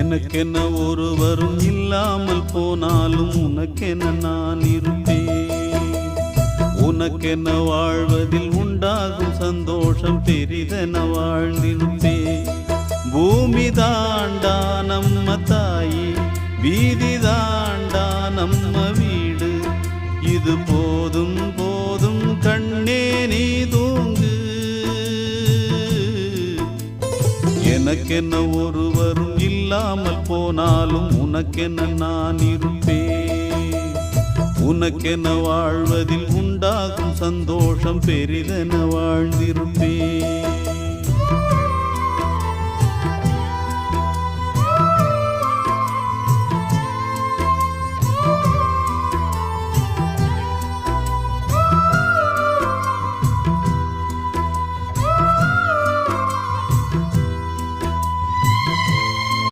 எனக்கென்ன ஒருவரும் இல்லாமல் போனாலும் உனக்கென நான் இருப்பேன். உனக்கென்ன வாழ்வதில் உண்டாகும் சந்தோஷம் பெரிதென வாழ்ந்திருப்பேன். பூமி தாண்டா நம்ம தாயி, வீதி தாண்டா நம்ம வீடு. இது போதும் போதும் கண்ணே நீ தூங்கு. எனக்கென்ன ஒருவரும் இல்லாமல் போனாலும் உனக்கென்ன நான் இருப்பேன். உனக்கென்ன வாழ்வதில் உண்டாகும் சந்தோஷம் பெரிதென வாழ்ந்திருப்பேன்.